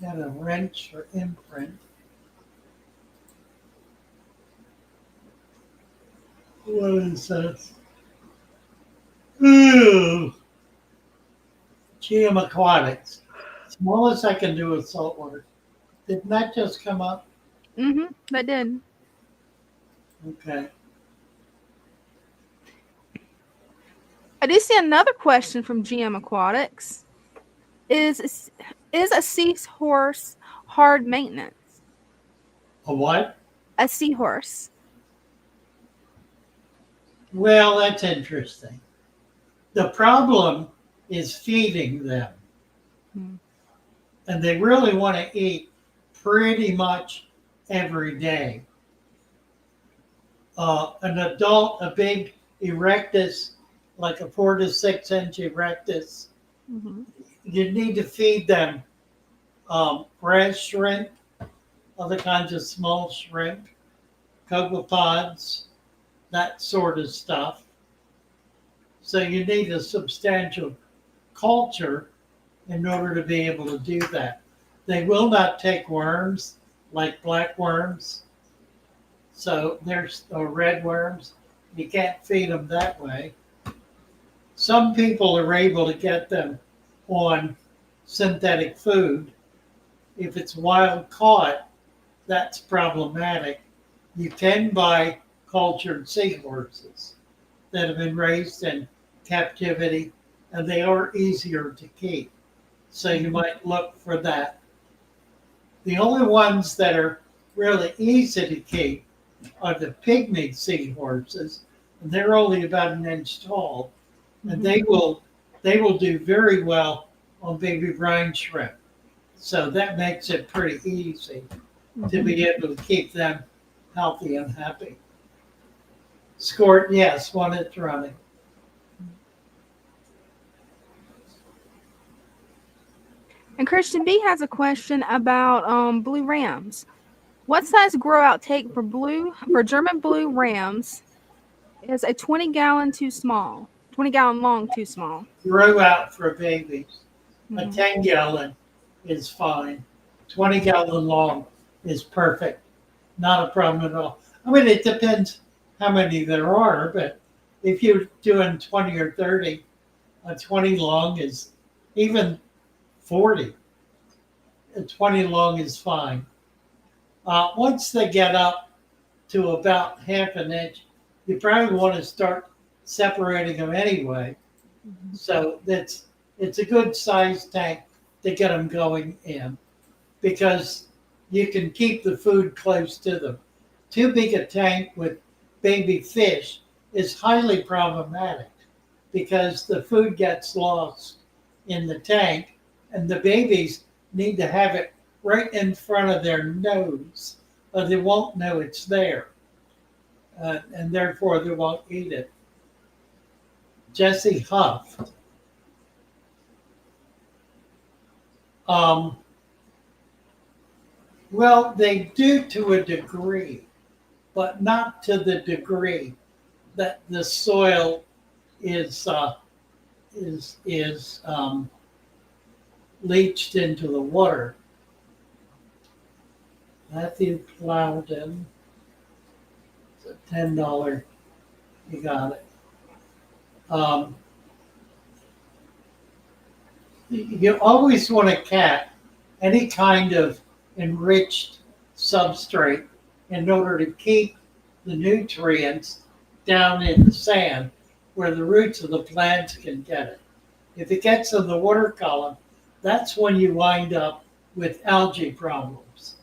Got a wrench for imprint. What is this? Ooh. GM Aquatics. Smallest I can do with saltwater. Didn't that just come up? Mm-hmm. That did. Okay. I do see another question from GM Aquatics. Is a seahorse hard maintenance? A what? A seahorse. Well, that's interesting. The problem is feeding them. And they really want to eat pretty much every day. An adult, a big erectus, like a 4 to 6 inch erectus, you need to feed them grass shrimp, other kinds of small shrimp, copepods, that sort of stuff. So you need a substantial culture in order to be able to do that. They will not take worms like black worms. So there's red worms. You can't feed them that way. Some people are able to get them on synthetic food. If it's wild caught, that's problematic. You can buy cultured seahorses that have been raised in captivity, and they are easier to keep. So you might look for that. The only ones that are really easy to keep are the pygmy seahorses, and they're only about an inch tall, and they will do very well on baby brine shrimp. So that makes it pretty easy to be able to keep them healthy and happy. Squirt, yes, when it's running. And Christian B has a question about blue rams. What size grow out take for German blue rams? Is a 20-gallon too small? 20-gallon long too small? Grow out for babies. A 10-gallon is fine. 20-gallon long is perfect. Not a problem at all. I mean, it depends how many there are, but if you're doing 20 or 30, a 20 long is even 40. A 20 long is fine. Once they get up to about half an inch, you probably want to start separating them anyway. So it's a good size tank to get them going in, because you can keep the food close to them. Too big a tank with baby fish is highly problematic because the food gets lost in the tank, and the babies need to have it right in front of their nose, or they won't know it's there, and therefore they won't eat it. Jesse Huff. Well, they do to a degree, but not to the degree that the soil is leached into the water. Matthew Plowden, it's a $10. You got it. You always want to catch any kind of enriched substrate in order to keep the nutrients down in the sand where the roots of the plants can get it. If it gets in the water column, that's when you wind up with algae problems,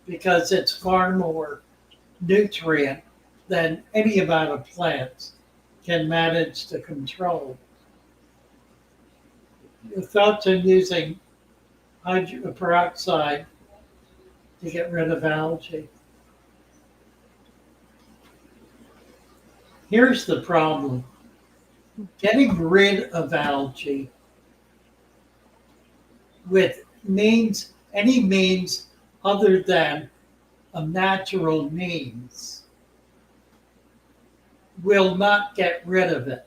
because it's far more nutrient than any amount of plants can manage to control. Your thoughts on using hydrogen peroxide to get rid of algae? Here's the problem. Getting rid of algae with any means other than a natural means will not get rid of it.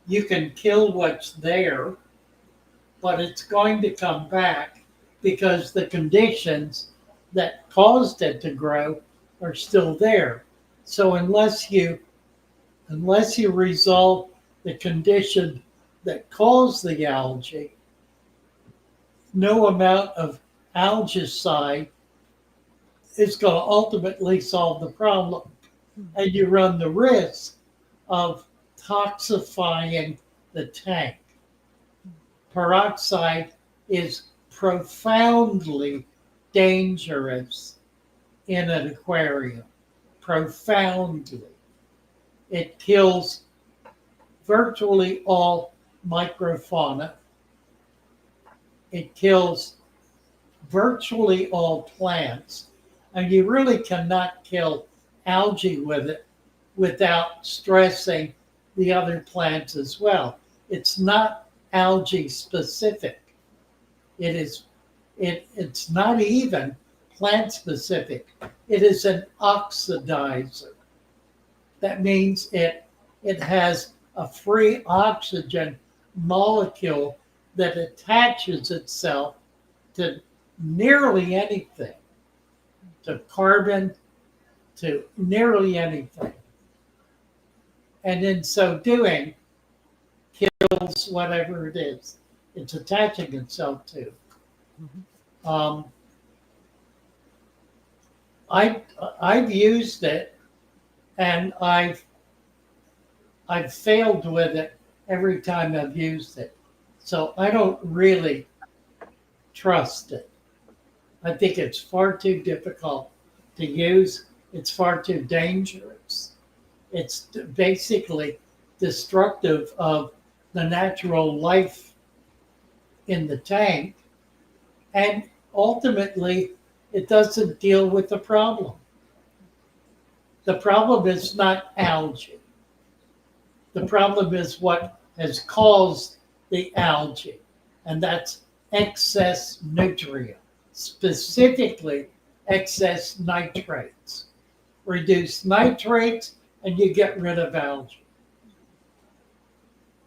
You can kill what's there, but it's going to come back because the conditions that caused it to grow are still there. So unless you resolve the condition that caused the algae, no amount of algicide is going to ultimately solve the problem. And you run the risk of toxifying the tank. Peroxide is profoundly dangerous in an aquarium. Profoundly. It kills virtually all microfauna. It kills virtually all plants. And you really cannot kill algae with it without stressing the other plants as well. It's not algae specific. It's not even plant specific. It is an oxidizer. That means it has a free oxygen molecule that attaches itself to nearly anything, to carbon, to nearly anything. And in so doing, kills whatever it is it's attaching itself to. Um, I've used it, and I've failed with it every time I've used it. So I don't really trust it. I think it's far too difficult to use. It's far too dangerous. It's basically destructive of the natural life in the tank. And ultimately, it doesn't deal with the problem. The problem is not algae. The problem is what has caused the algae, and that's excess nutrient, specifically excess nitrates. Reduce nitrates, and you get rid of algae.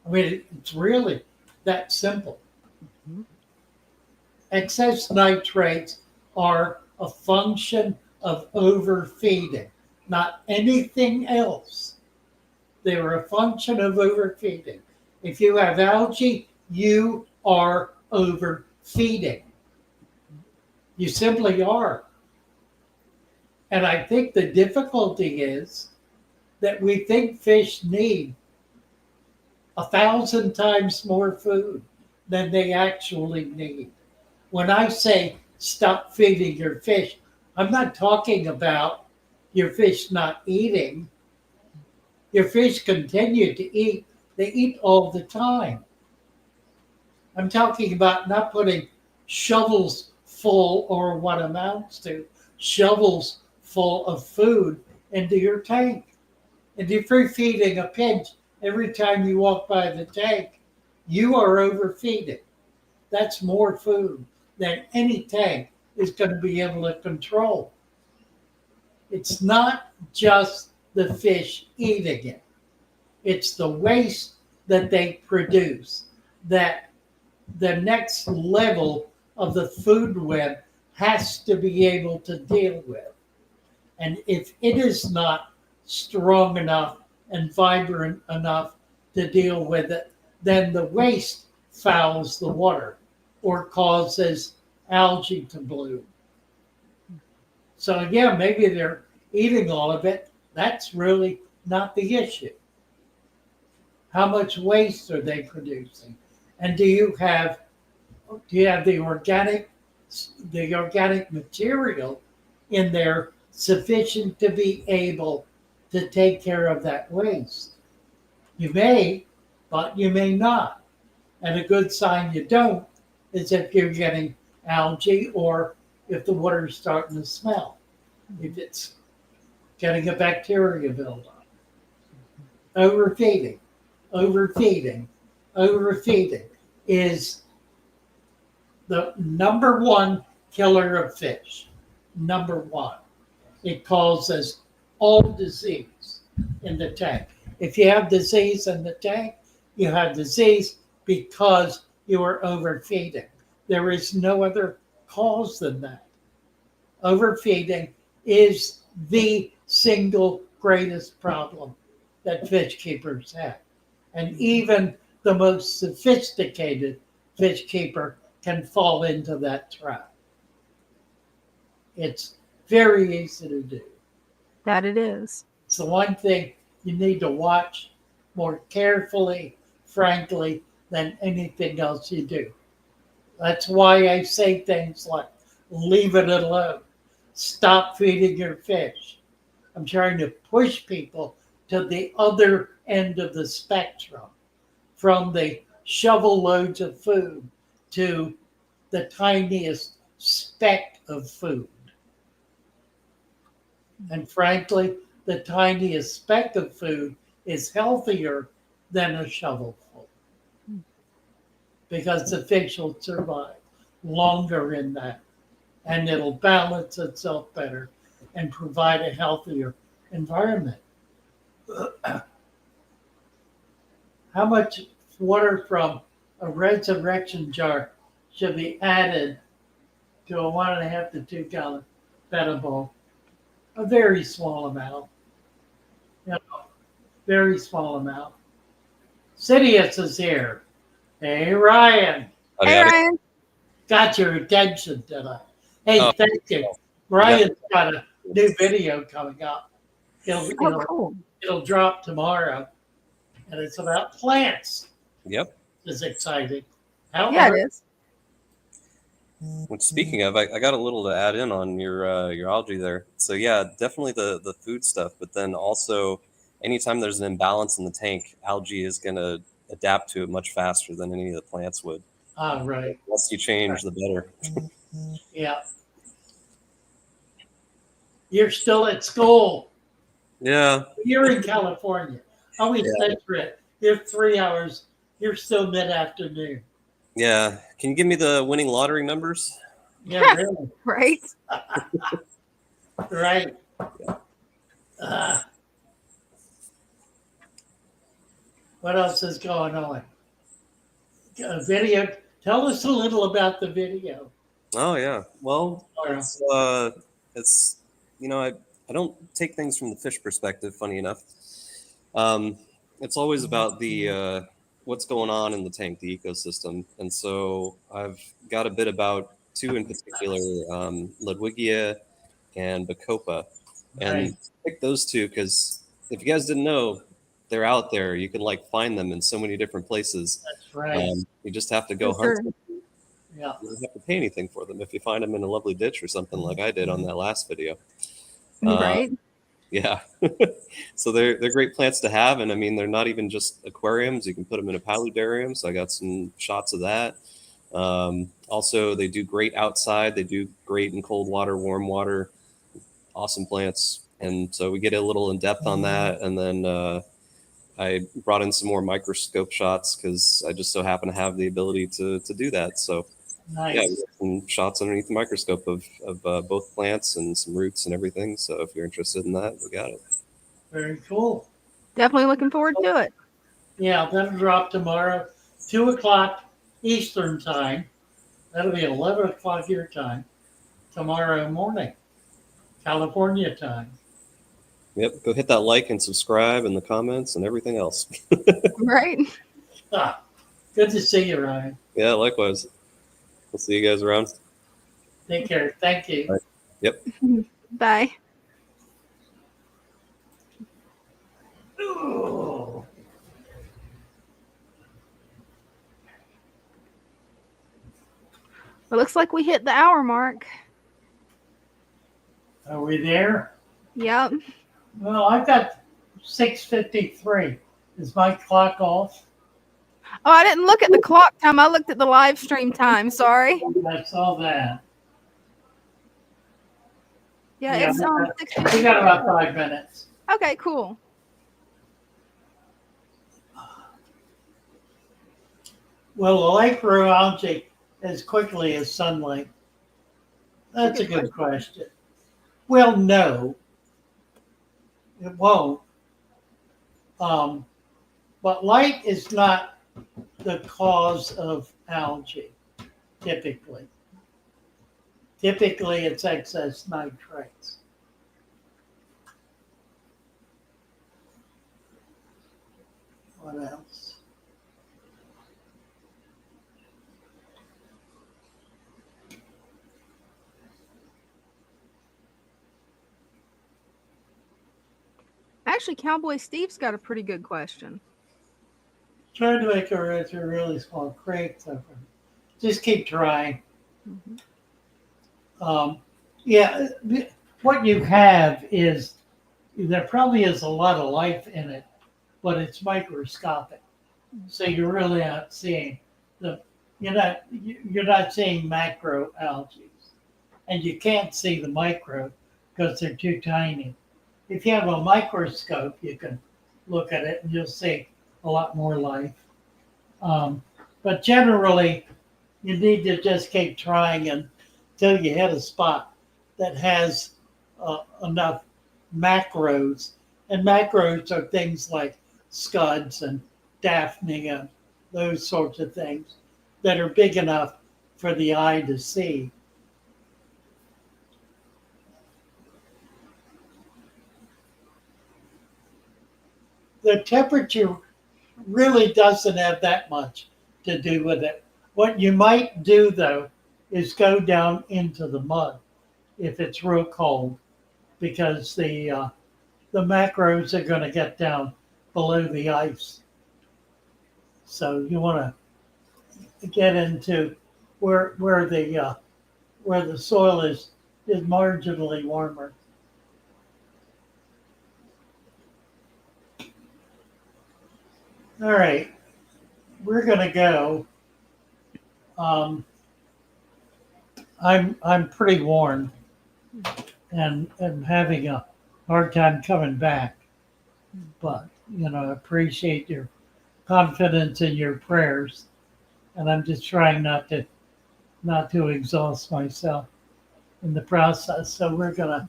I mean, it's really that simple. Excess nitrates are a function of overfeeding, not anything else. They're a function of overfeeding. If you have algae, you are overfeeding. You simply are. And I think the difficulty is that we think fish need 1,000 times more food than they actually need. When I say stop feeding your fish, I'm not talking about your fish not eating. Your fish continue to eat. They eat all the time. I'm talking about not putting shovels full, or what amounts to shovels full of food into your tank. And if you're feeding a pinch every time you walk by the tank, you are overfeeding. That's more food than any tank is going to be able to control. It's not just the fish eating it. It's the waste that they produce that the next level of the food web has to be able to deal with. And if it is not strong enough and vibrant enough to deal with it, then the waste fouls the water or causes algae to bloom. So again, maybe they're eating all of it. That's really not the issue. How much waste are they producing? And do you have the organic material in there sufficient to be able to take care of that waste? You may, but you may not. And a good sign you don't is if you're getting algae, or if the water is starting to smell, if it's getting a bacteria buildup. Overfeeding is the number one killer of fish. Number one. It causes all disease in the tank. If you have disease in the tank, you have disease because you are overfeeding. There is no other cause than that. Overfeeding is the single greatest problem that fish keepers have. And even the most sophisticated fish keeper can fall into that trap. It's very easy to do. That it is. It's the one thing you need to watch more carefully, frankly, than anything else you do. That's why I say things like, leave it alone. Stop feeding your fish. I'm trying to push people to the other end of the spectrum, from the shovel loads of food to the tiniest speck of food. And frankly, the tiniest speck of food is healthier than a shovelful, because the fish will survive longer in that, and it'll balance itself better and provide a healthier environment. How much water from a resurrection jar should be added to a 1.5 to 2 gallon betta bowl. A very small amount. You know, very small amount. Sidious is here. Hey, Ryan. Howdy, Hey, howdy. Ryan. Got your attention, did I? Hey, Oh, thank you. Ryan's got a new video coming up. It'll, Oh, it'll, cool. it'll drop tomorrow, and it's about plants. yep. It's exciting. How Yeah, are it is. Which, speaking of, I got a little to add in on your algae there. So yeah, definitely the food stuff, but then also anytime there's an imbalance in the tank, algae is going to adapt to it much faster than any of the plants would. right? The less you change, the better. Yeah. You're still at school. Yeah. You're in California. I always think it. You're 3 hours. You're still mid-afternoon. Yeah. Can you give me the winning lottery numbers? Yeah, really. Right? Right. What else is going on? A video. Tell us a little about the video. Oh yeah. Well, Laura. it's I don't take things from the fish perspective. Funny enough, it's always about the what's going on in the tank, the ecosystem, and so I've got a bit about two in particular, Ludwigia and Bacopa, and Right. pick those two because if you guys didn't know, they're out there. You can like find them in so many different places. That's right. You just have to go For sure. hunt them. Yeah. You don't have to pay anything for them if you find them in a lovely ditch or something like I did on that last video. Right? Yeah. So they're great plants to have, and I mean they're not even just aquariums. You can put them in a paludarium. So I got some shots of that. Also, they do great outside. They do great in cold water, warm water. Awesome plants, and so we get a little in depth on that, and then I brought in some more microscope shots because I just so happen to have the ability to do that. So yeah, we Nice. got some shots underneath the microscope of both plants and some roots and everything. So if you're interested in that, we got it. Very cool. Definitely looking forward to it. Yeah, that'll drop tomorrow, 2 o'clock Eastern time. That'll be 11 o'clock your time tomorrow morning, California time. Yep. Go hit that like and subscribe and the comments and everything else. Right? Ah, good to see you, Ryan. Yeah, likewise. We'll see you guys around. Take care. Thank you. Bye. Yep. Bye. Ooh. It looks like we hit the hour mark. Are we there? Yep. Well, I've got 6:53. Is my clock off? Oh, I didn't look at the clock time. I looked at the live stream time. Sorry. I saw that. Yeah, Yeah, it's we got- 6:50. We got about 5 minutes. Okay, cool. Will the lake grow algae as quickly as sunlight? That's a good question. Well, no, it won't. But light is not the cause of algae, typically. Typically, it's excess nitrates. What else? Actually, Cowboy Steve's got a pretty good question. Try to make a really small creek. Just keep trying. Yeah, what you have is there probably is a lot of life in it, but it's microscopic. So you're really not seeing you're not seeing macro algae, and you can't see the micro because they're too tiny. If you have a microscope, you can look at it and you'll see a lot more life. But generally, you need to just keep trying until you hit a spot that has enough macros. And macros are things like scuds and daphnia, those sorts of things that are big enough for the eye to see. The temperature really doesn't have that much to do with it. What you might do though is go down into the mud if it's real cold, because the macros are going to get down below the ice. So you want to get into where the soil is marginally warmer. All right, we're gonna go. I'm pretty worn and having a hard time coming back, but I appreciate your confidence in your prayers, and I'm just trying not to exhaust myself in the process. So we're gonna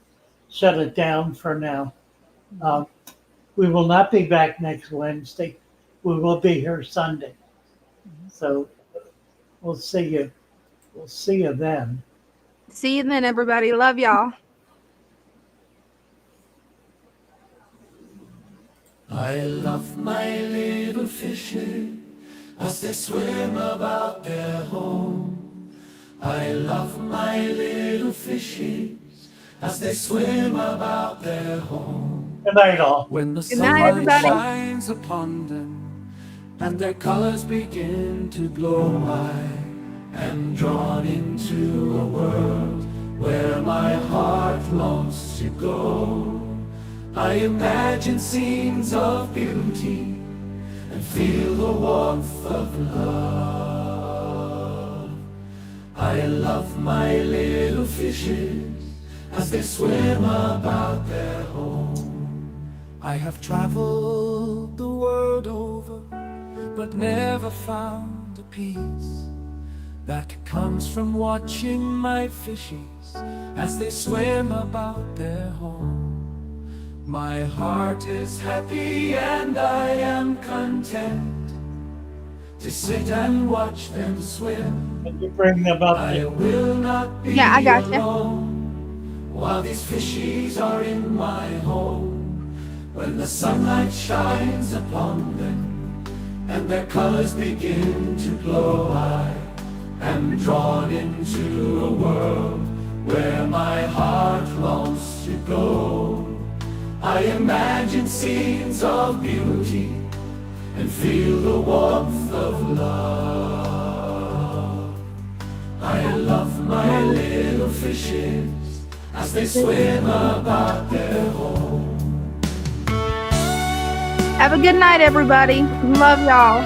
shut it down for now. We will not be back next Wednesday. We will be here Sunday. So we'll see you. We'll see you then. See you then, everybody. Love y'all. I love my little fishes as they swim about their home. I love my little fishes as they swim about their home. Good night, all. When the Good night, sunlight everybody. shines upon them and their colors begin to glow, I am drawn into a world where my heart longs to go. I imagine scenes of beauty and feel the warmth of love. I love my little fishes as they swim about their home. I have traveled the world over, but never found a peace that comes from watching my fishies as they swim about their home. My heart is happy and I am content to sit and watch them swim. Can you bring them up? I will not be Yeah, I got you. alone while these fishies are in my home. When the sunlight shines upon them and their colors begin to glow, I am drawn into a world where my heart longs to go. I imagine scenes of beauty and feel the warmth of love. I love my little fishes as they swim about their home. Have a good night, everybody. Love y'all.